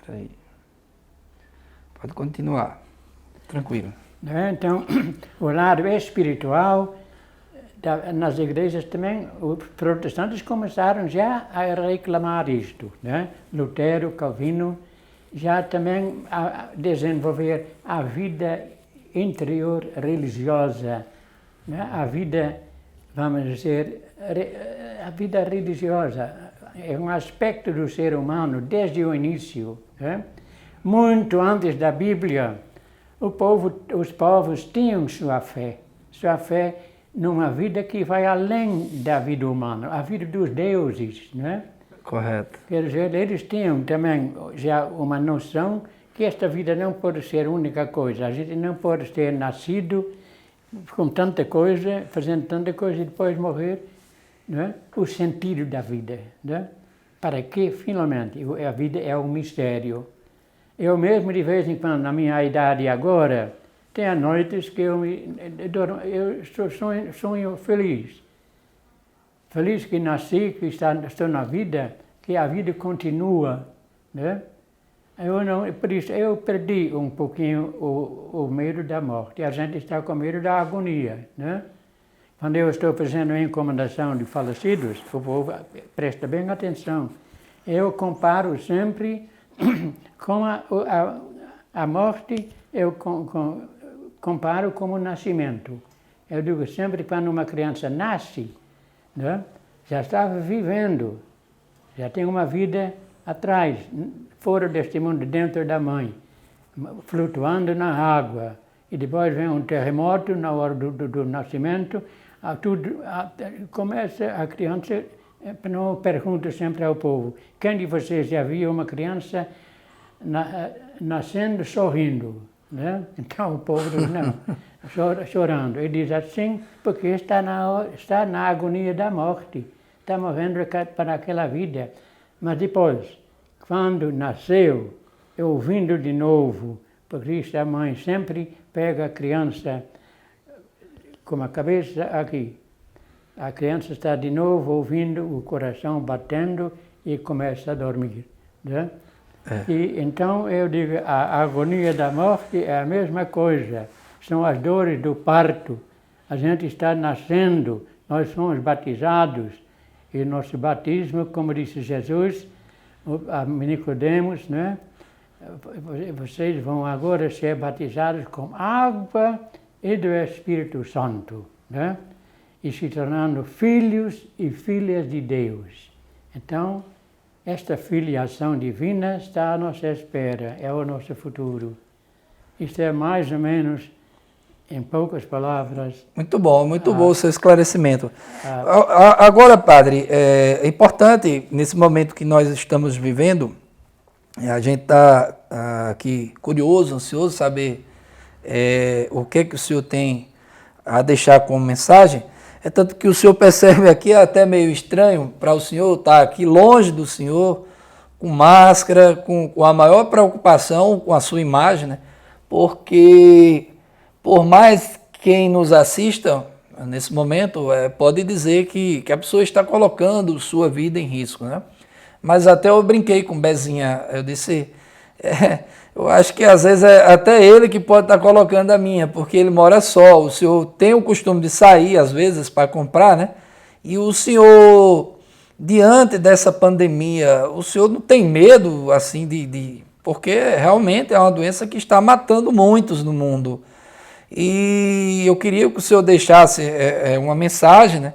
Peraí. Pode continuar. Tranquilo. Então, o lado espiritual, nas igrejas também, os protestantes começaram já a reclamar isto, né? Lutero, Calvino, já também a desenvolver a vida interior religiosa, né? A vida, vamos dizer, a vida religiosa é um aspecto do ser humano desde o início, né? Muito antes da Bíblia, os povos tinham sua fé numa vida que vai além da vida humana, a vida dos deuses, né? Correto. Quer dizer, eles tinham também já uma noção que esta vida não pode ser a única coisa. A gente não pode ter nascido com tanta coisa, fazendo tanta coisa e depois morrer, né? O sentido da vida, né? Para que, finalmente, a vida é um mistério. Eu mesmo, de vez em quando, na minha idade agora, tem noites que eu sonho feliz. Feliz que nasci, que estou na vida, que a vida continua, né? Por isso, eu perdi um pouquinho o medo da morte. A gente está com medo da agonia, né? Quando eu estou fazendo a encomendação de falecidos, o povo presta bem atenção. Eu comparo sempre com a morte, eu comparo como o nascimento. Eu digo sempre que quando uma criança nasce, né, já estava vivendo, já tem uma vida atrás, fora deste mundo, dentro da mãe, flutuando na água. E depois vem um terremoto na hora do nascimento, começa a criança, não pergunta sempre ao povo, quem de vocês já viu uma criança nascendo sorrindo? Né? Então o povo diz, não, chorando. Ele diz assim, porque está na agonia da morte, está morrendo para aquela vida. Mas depois, quando nasceu, ouvindo de novo, porque isso a mãe sempre pega a criança com a cabeça aqui. A criança está de novo ouvindo o coração batendo e começa a dormir, né? E então eu digo, a agonia da morte é a mesma coisa. São as dores do parto. A gente está nascendo, nós somos batizados. E nosso batismo, como disse Jesus a Nicodemos, né? Vocês vão agora ser batizados com água e do Espírito Santo, né? E se tornando filhos e filhas de Deus. Então, esta filiação divina está à nossa espera, é o nosso futuro. Isto é mais ou menos, em poucas palavras... Muito bom o seu esclarecimento. Agora, padre, é importante, nesse momento que nós estamos vivendo, a gente está aqui curioso, ansioso, saber o que o senhor tem a deixar como mensagem. É tanto que o senhor percebe aqui, é até meio estranho para o senhor estar aqui longe do senhor, com máscara, com a maior preocupação com a sua imagem, né? Porque, por mais quem nos assista nesse momento, pode dizer que a pessoa está colocando sua vida em risco, né? Mas até eu brinquei com o Bezinha, eu disse... eu acho que às vezes é até ele que pode estar colocando a minha, porque ele mora só. O senhor tem o costume de sair às vezes para comprar, né? E o senhor, diante dessa pandemia, o senhor não tem medo assim porque realmente é uma doença que está matando muitos no mundo. E eu queria que o senhor deixasse uma mensagem, né?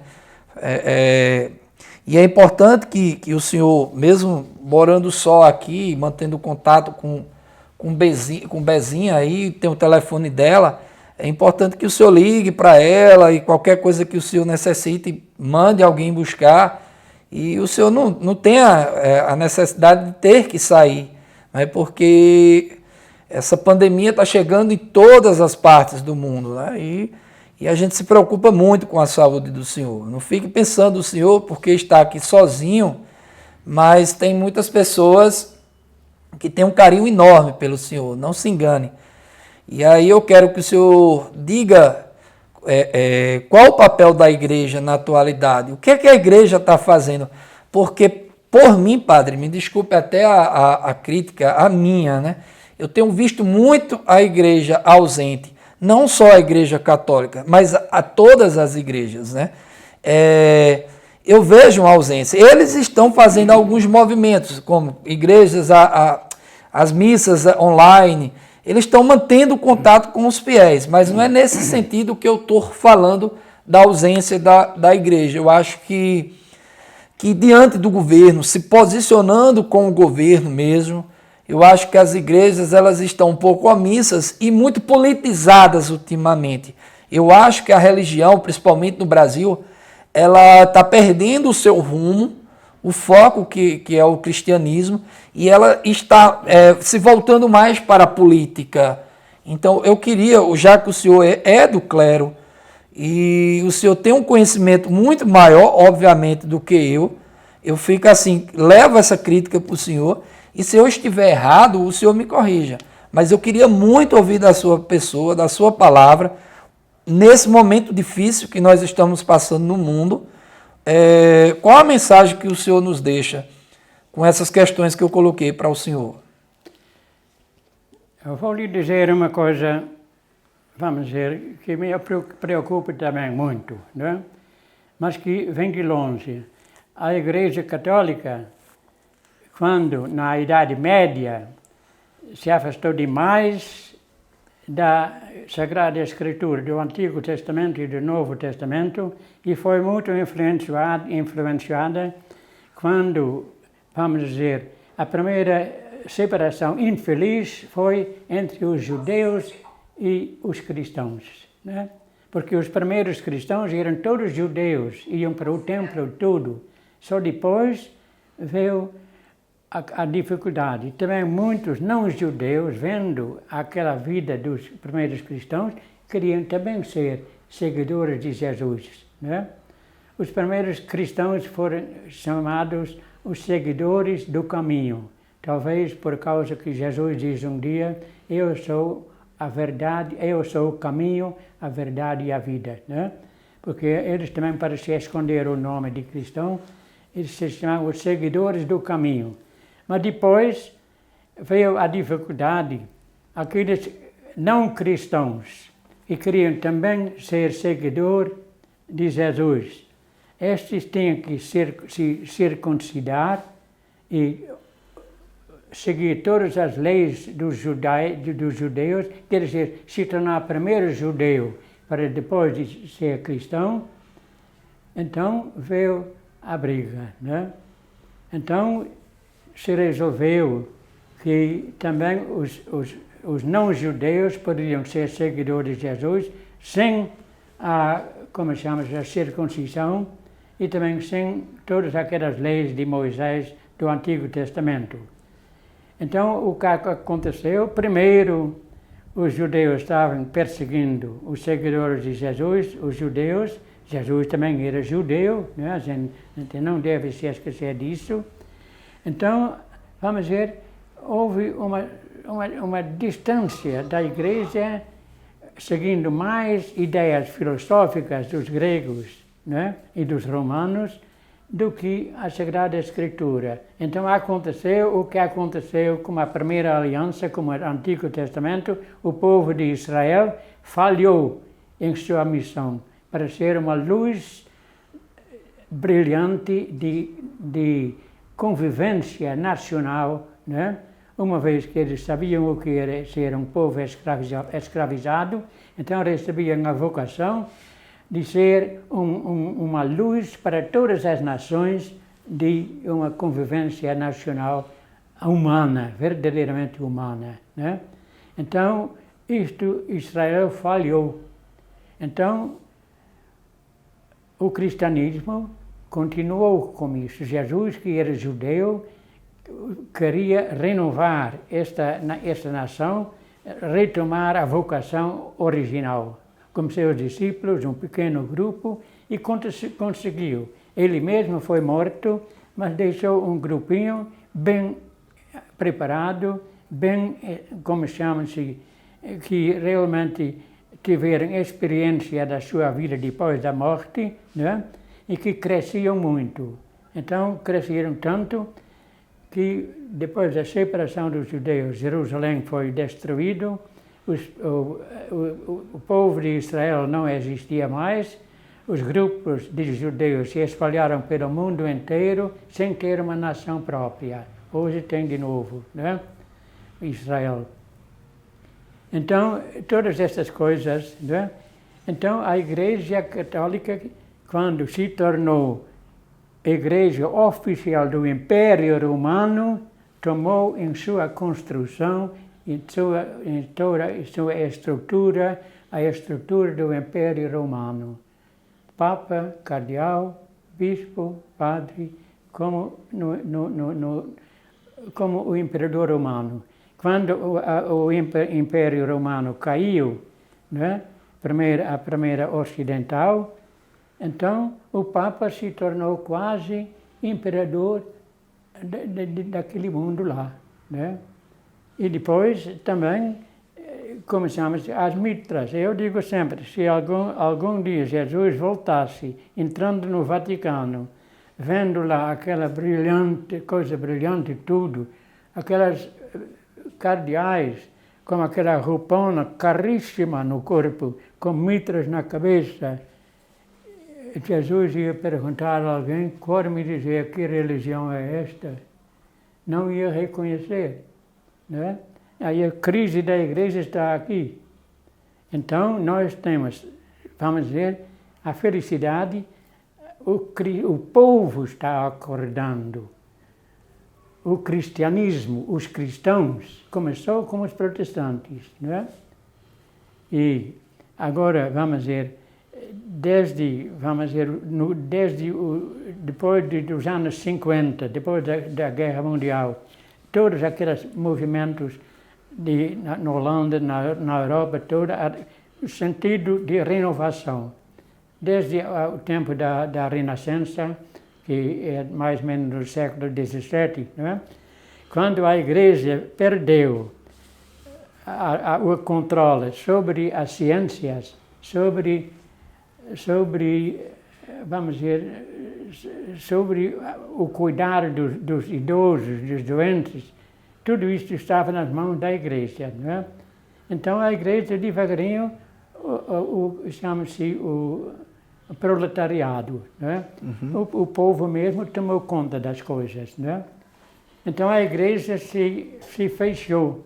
E é importante que o senhor, mesmo morando só aqui, mantendo contato com Bezinha aí, tem o telefone dela, é importante que o senhor ligue para ela e qualquer coisa que o senhor necessite, mande alguém buscar. E o senhor não tenha a necessidade de ter que sair, né? Porque essa pandemia está chegando em todas as partes do mundo, né? E a gente se preocupa muito com a saúde do senhor. Não fique pensando o senhor porque está aqui sozinho, mas tem muitas pessoas que têm um carinho enorme pelo senhor, não se engane. E aí eu quero que o senhor diga qual o papel da igreja na atualidade, o que a igreja está fazendo, porque Por mim, padre, me desculpe até a crítica, a minha, né? Eu tenho visto muito a igreja ausente, não só a igreja católica, mas a todas as igrejas, né? Eu vejo uma ausência. Eles estão fazendo alguns movimentos, como igrejas, as missas online, eles estão mantendo contato com os fiéis, mas não é nesse sentido que eu estou falando da ausência da igreja. Eu acho que diante do governo, se posicionando com o governo mesmo, eu acho que as igrejas elas estão um pouco omissas e muito politizadas ultimamente. Eu acho que a religião, principalmente no Brasil, ela está perdendo o seu rumo, o foco que é o cristianismo, e ela está se voltando mais para a política. Então eu queria, já que o senhor é do clero, e o senhor tem um conhecimento muito maior, obviamente, do que eu fico assim, levo essa crítica para o senhor, e se eu estiver errado, o senhor me corrija. Mas eu queria muito ouvir da sua pessoa, da sua palavra, nesse momento difícil que nós estamos passando no mundo, qual a mensagem que o senhor nos deixa com essas questões que eu coloquei para o senhor? Eu vou lhe dizer uma coisa, vamos dizer, que me preocupa também muito, né? Mas que vem de longe. A Igreja Católica, quando na Idade Média se afastou demais da Sagrada Escritura, do Antigo Testamento e do Novo Testamento, e foi muito influenciada quando, vamos dizer, a primeira separação infeliz foi entre os judeus e os cristãos, né? Porque os primeiros cristãos eram todos judeus, iam para o templo tudo. Só depois veio a dificuldade. Também muitos não-judeus, vendo aquela vida dos primeiros cristãos, queriam também ser seguidores de Jesus, né? Os primeiros cristãos foram chamados os seguidores do caminho. Talvez por causa que Jesus diz um dia, eu sou a verdade, eu sou o caminho, a verdade e a vida, né? Porque eles também, para se esconder o nome de cristão, eles se chamavam os seguidores do caminho. Mas depois veio a dificuldade, aqueles não cristãos, que queriam também ser seguidor de Jesus. Estes tinham que se circuncidar e seguir todas as leis dos judeus, quer dizer, se tornar primeiro judeu para depois de ser cristão. Então veio a briga, né? Então se resolveu que também os não-judeus poderiam ser seguidores de Jesus sem a circuncisão e também sem todas aquelas leis de Moisés do Antigo Testamento. Então, o que aconteceu? Primeiro, os judeus estavam perseguindo os seguidores de Jesus, os judeus. Jesus também era judeu, né? A gente não deve se esquecer disso. Então, vamos ver, houve uma distância da igreja seguindo mais ideias filosóficas dos gregos, né, e dos romanos do que a Sagrada Escritura. Então aconteceu o que aconteceu com a primeira aliança, com o Antigo Testamento. O povo de Israel falhou em sua missão para ser uma luz brilhante de convivência nacional, né? Uma vez que eles sabiam o que era ser um povo escravizado, então recebiam a vocação de ser uma luz para todas as nações de uma convivência nacional humana, verdadeiramente humana, né? Então, Israel falhou. Então, o cristianismo continuou com isso. Jesus, que era judeu, queria renovar esta nação, retomar a vocação original. Com seus discípulos, um pequeno grupo, e conseguiu. Ele mesmo foi morto, mas deixou um grupinho bem preparado, bem, como chamam-se, que realmente tiveram experiência da sua vida depois da morte, né? E que cresciam muito. Então cresceram tanto que depois da separação dos judeus, Jerusalém foi destruído, o povo de Israel não existia mais, os grupos de judeus se espalharam pelo mundo inteiro sem ter uma nação própria. Hoje tem de novo, né? Israel. Então, todas essas coisas, né? Então, a Igreja Católica, quando se tornou Igreja oficial do Império Romano, tomou em sua construção, em toda a sua estrutura, a estrutura do Império Romano. Papa, cardeal, bispo, padre, como o imperador romano. Quando o Império Romano caiu, né, a primeira ocidental, então o Papa se tornou quase imperador daquele mundo lá, né? E depois também começamos as mitras. Eu digo sempre, se algum dia Jesus voltasse, entrando no Vaticano, vendo lá aquela coisa brilhante tudo, aquelas cardeais com aquela roupona caríssima no corpo, com mitras na cabeça, Jesus ia perguntar a alguém, pode me dizer que religião é esta? Não ia reconhecer, né? Aí a crise da igreja está aqui. Então nós temos, vamos dizer, a felicidade, o povo está acordando. O cristianismo, os cristãos, começou com os protestantes, não é? E agora, vamos dizer, depois dos anos 50, depois da Guerra Mundial, todos aqueles movimentos na Holanda, na Europa toda, o sentido de renovação. Desde o tempo da Renascença, que é mais ou menos no século XVII, não é? Quando a Igreja perdeu o controle sobre as ciências, sobre, vamos dizer, sobre o cuidar dos idosos, dos doentes, tudo isso estava nas mãos da Igreja, não é? Então a Igreja devagarinho chama-se o proletariado, não é? Uhum. O povo mesmo tomou conta das coisas, não é? Então a Igreja se fechou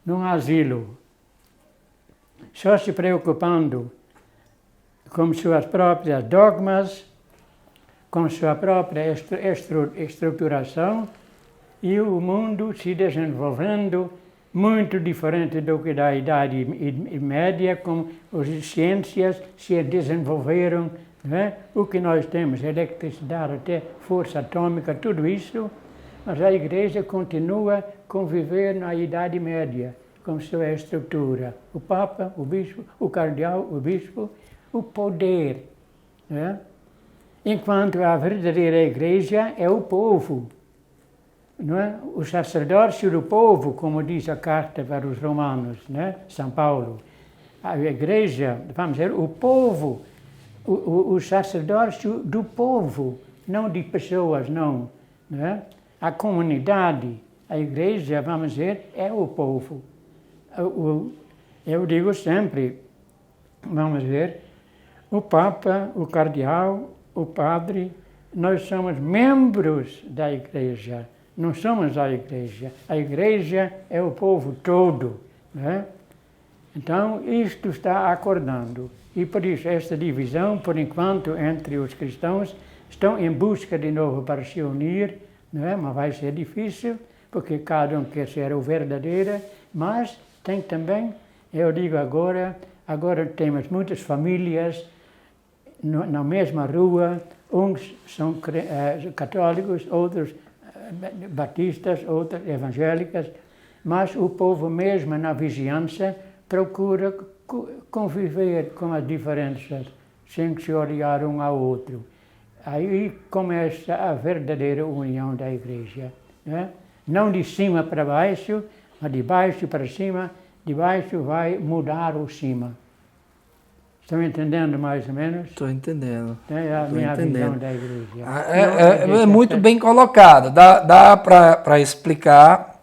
num asilo, só se preocupando com suas próprias dogmas, com sua própria estruturação, e o mundo se desenvolvendo muito diferente do que da Idade Média, como as ciências se desenvolveram, né? O que nós temos, eletricidade, até força atômica, tudo isso, mas a Igreja continua a conviver na Idade Média, com sua estrutura. O Papa, o Bispo, o Cardeal, o Bispo, o poder, né? Enquanto a verdadeira Igreja é o povo. Não é? O sacerdócio do povo, como diz a carta para os romanos, né? São Paulo. A Igreja, vamos dizer, o povo, o sacerdócio do povo, não de pessoas, não. É? A comunidade, a Igreja, vamos dizer, é o povo. Eu digo sempre, vamos ver, o Papa, o Cardeal, o Padre, nós somos membros da Igreja. Não somos a Igreja. A Igreja é o povo todo, né? Então, isto está acordando. E por isso, esta divisão, por enquanto, entre os cristãos, estão em busca de novo para se unir, não é? Mas vai ser difícil, porque cada um quer ser o verdadeiro, mas tem também, eu digo agora temos muitas famílias na mesma rua, uns são católicos, outros batistas, outras evangélicas, mas o povo mesmo na vizinhança procura conviver com as diferenças, sem se odiar um ao outro. Aí começa a verdadeira união da Igreja, né? Não de cima para baixo, mas de baixo para cima, de baixo vai mudar o cima. Estão entendendo mais ou menos? Estou entendendo. É a minha visão da igreja. É muito bem colocado. Dá para explicar